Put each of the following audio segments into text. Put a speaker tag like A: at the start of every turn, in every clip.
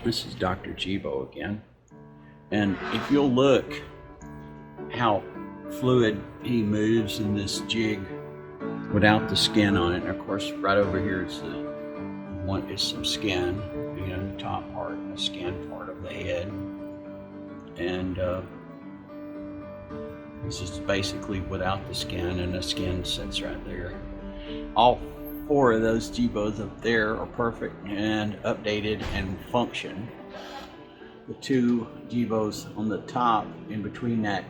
A: This is Dr. Jibo again. And if you'll look how fluid he moves in this jig without the skin on it. And of course, right over here is some skin, you know, the top part and the skin part of the head. And this is basically without the skin, and the skin sits right there. All 4 of those Jibos up there are perfect and updated and function. The 2 Jibos on the top, in between that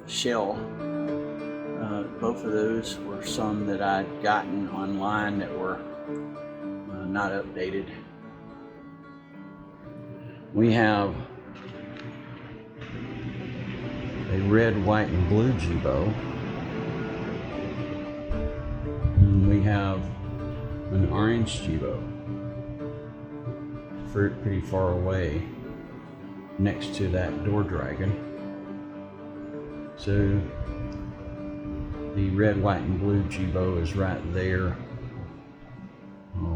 A: shell, both of those were some that I'd gotten online that were not updated. We have a red, white, and blue Jibo. And we have an orange Jibo, pretty far away next to that door dragon. So the red, white, and blue Jibo is right there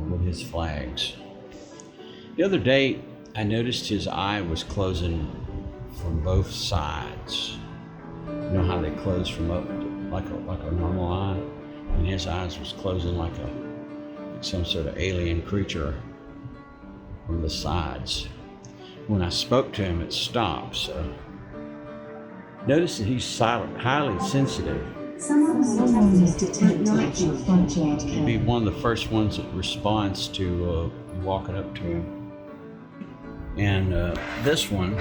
A: with his flags. The other day, I noticed his eye was closing from both sides. You know how they close from up like a normal eye, and his eyes was closing like some sort of alien creature from the sides. When I spoke to him, it stopped. So notice that he's silent, highly sensitive. He'd be one of the first ones that responds to walking up to him. And this one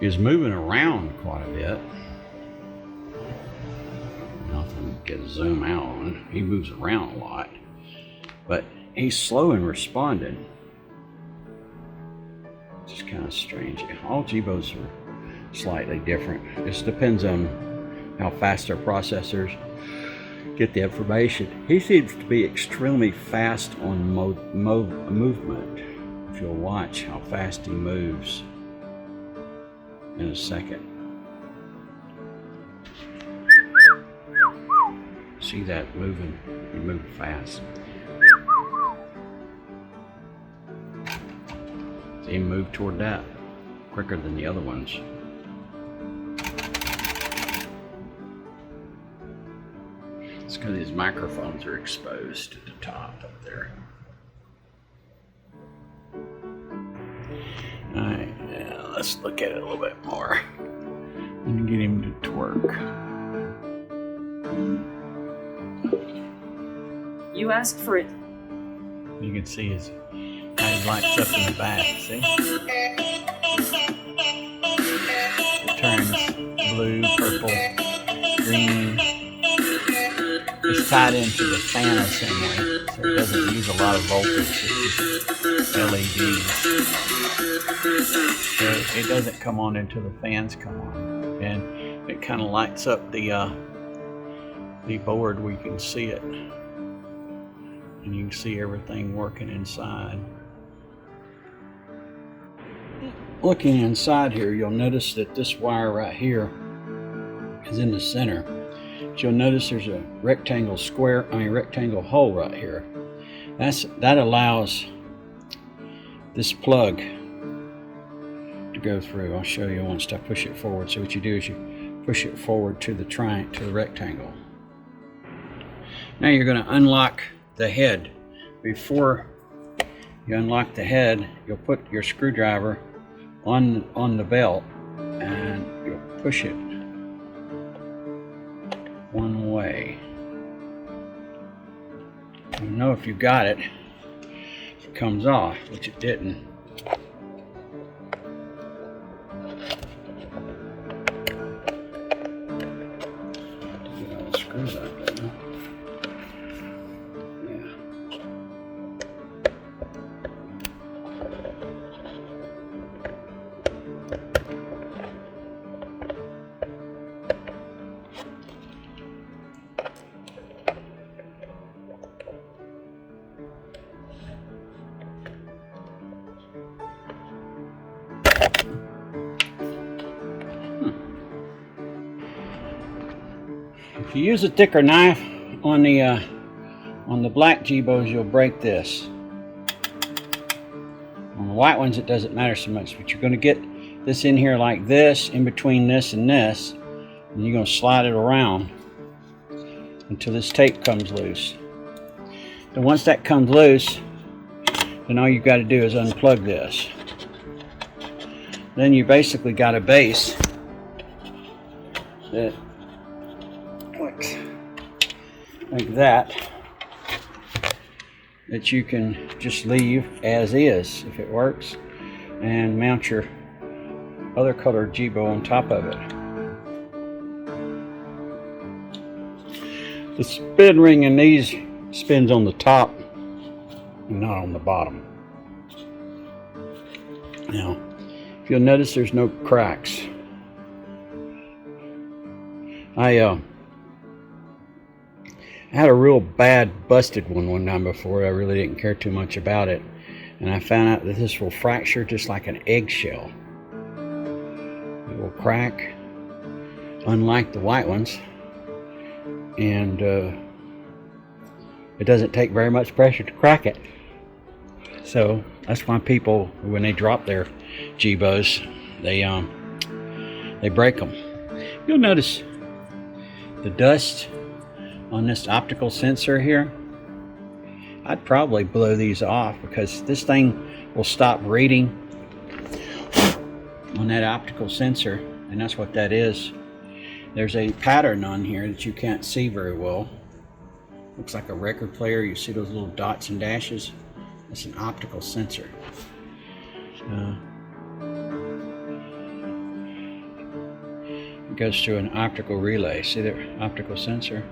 A: is moving around quite a bit. Nothing to zoom out on. He moves around a lot, but he's slow in responding. Just kind of strange. All Jibos are slightly different. It depends on how fast their processors get the information. He seems to be extremely fast on movement. If you'll watch how fast he moves in a second. See that moving? He moves fast. See him move toward that quicker than the other ones. It's because his microphones are exposed at the top up there. Alright, yeah, let's look at it a little bit more and get him to twerk.
B: You asked for it.
A: You can see how he lights up in the back, see? It turns blue, purple, green. It's tied into the fan assembly, so it doesn't use a lot of voltage. It's just LEDs. So it doesn't come on until the fans come on. And it kind of lights up the board where you can see it. And you can see everything working inside. Looking inside here, you'll notice that this wire right here is in the center. But you'll notice there's a rectangle hole right here. That allows this plug to go through. I'll show you once I push it forward. So what you do is you push it forward to the rectangle. Now you're going to unlock the head. Before you unlock the head, you'll put your screwdriver on the belt and you'll push it one way. You'll know if you got it, if it comes off, which it didn't. Get all the screws out there. If you use a thicker knife on the black Jibos, you'll break this. On the white ones it doesn't matter so much, but you're going to get this in here like this, in between this and this, and you're going to slide it around until this tape comes loose. And once that comes loose, then all you've got to do is unplug this. Then you basically got a base that looks like that you can just leave as is if it works, and mount your other colored Jibo on top of it. The spin ring in these spins on the top and not on the bottom. Now, if you'll notice, there's no cracks. I had a real bad busted one time before. I really didn't care too much about it, and I found out that this will fracture just like an eggshell. It will crack, unlike the white ones, and it doesn't take very much pressure to crack it. So that's why people, when they drop their Jibos, they break them. You'll notice the dust on this optical sensor here. I'd probably blow these off, because this thing will stop reading on that optical sensor, and that's what that is. There's a pattern on here that you can't see very well. Looks like a record player. You see those little dots and dashes? That's an optical sensor. It goes through an optical relay. See the optical sensor?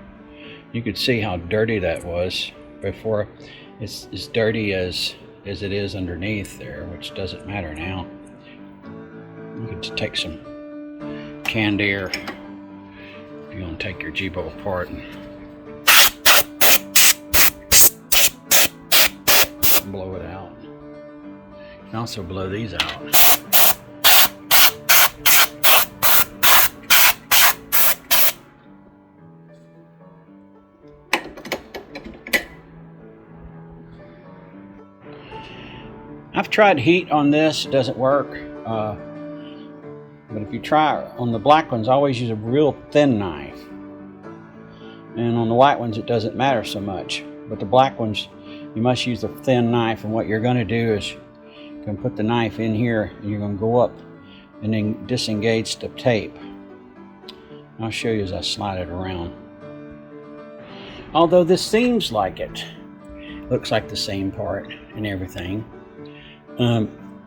A: You could see how dirty that was before. It's as dirty as it is underneath there, which doesn't matter now. You could just take some canned air if you want to take your Jibo apart and blow it out. You can also blow these out. I've tried heat on this, it doesn't work. But if you try on the black ones, always use a real thin knife. And on the white ones, it doesn't matter so much. But the black ones, you must use a thin knife. And what you're going to do is you're going to put the knife in here, and you're going to go up and then disengage the tape. I'll show you as I slide it around. Although this seems like it looks like the same part and everything.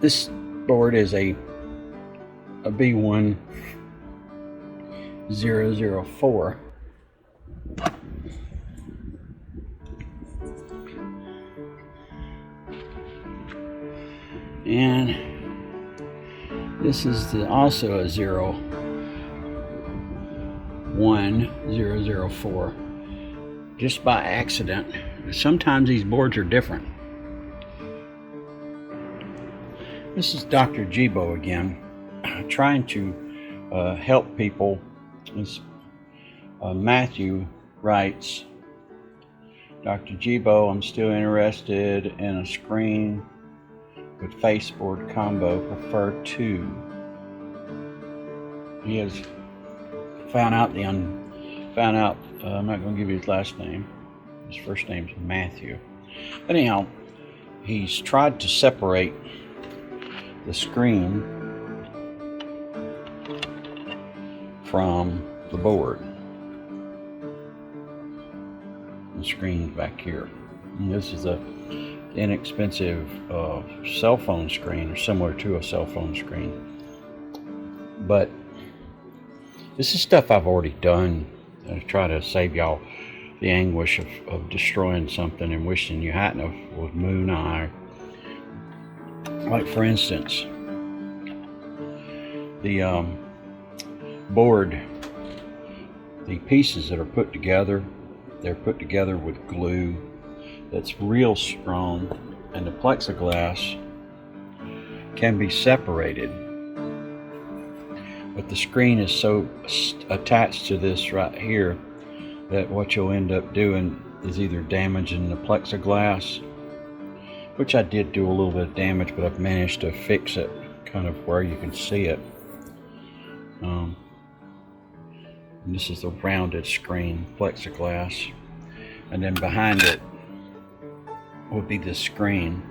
A: This board is a B1004. And this is also a 01004, just by accident. Sometimes these boards are different. This is Dr. Jibo again, trying to help people. Matthew writes, Dr. Jibo, I'm still interested in a screen with faceboard combo, prefer 2. He has found out I'm not going to give you his last name. His first name's Matthew. But anyhow, he's tried to separate the screen from the board. The screen's back here. And this is a inexpensive cell phone screen, or similar to a cell phone screen. But this is stuff I've already done. I try to save y'all the anguish of destroying something and wishing you hadn't have with Moon Eye. Like, for instance, the board, the pieces that are put together, they're put together with glue that's real strong, and the plexiglass can be separated, but the screen is so attached to this right here that what you'll end up doing is either damaging the plexiglass which I did do a little bit of damage, but I've managed to fix it kind of where you can see it. And this is the rounded screen, plexiglass, and then behind it would be the screen.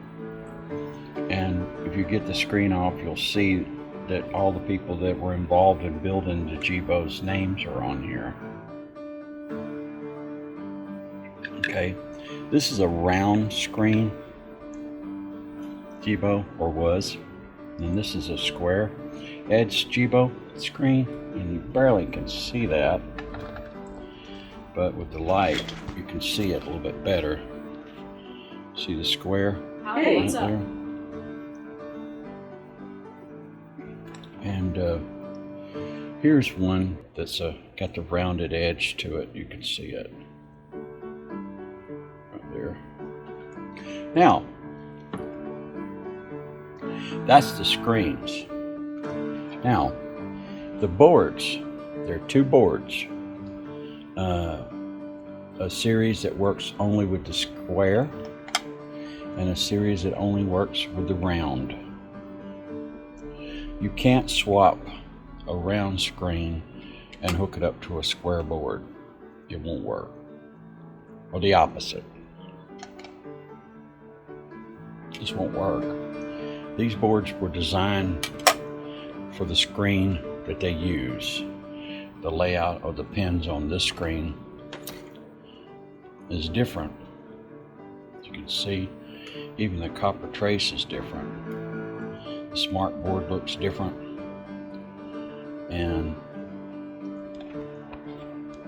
A: And if you get the screen off, you'll see that all the people that were involved in building the Jibos' names are on here. Okay, this is a round screen Jibo, or was, and this is a square edge Jibo screen, and you barely can see that, but with the light you can see it a little bit better. See the square?
B: Hey, what's up?
A: And here's one that's got the rounded edge to it. You can see it right there. Now, that's the screens. Now, the boards, there are two boards. A series that works only with the square, and a series that only works with the round. You can't swap a round screen and hook it up to a square board. It won't work. Or the opposite. It just won't work. These boards were designed for the screen that they use. The layout of the pins on this screen is different. As you can see, even the copper trace is different. The smart board looks different, and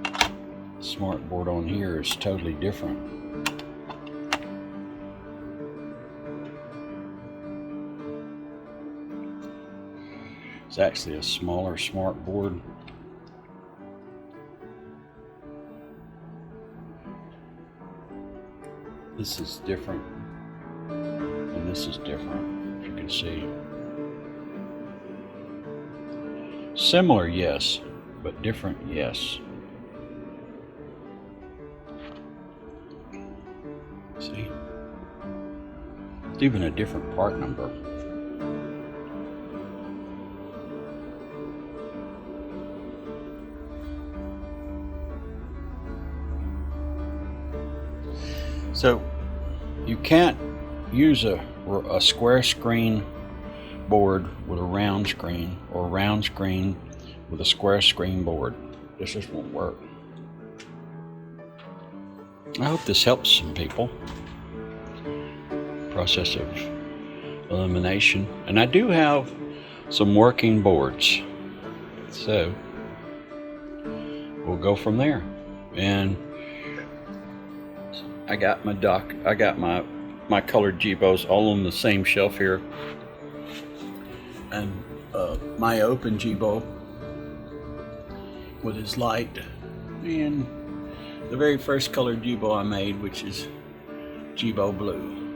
A: the smart board on here is totally different. It's actually a smaller smart board. This is different, and this is different, as you can see. Similar, yes, but different, yes. See? It's even a different part number. So you can't use a square screen board with a round screen, or a round screen with a square screen board. This just won't work. I hope this helps some people. Process of elimination. And I do have some working boards. So we'll go from there. And I got my colored Jibos all on the same shelf here. And my open Jibo with his light, and the very first colored Jibo I made, which is Jibo Blue.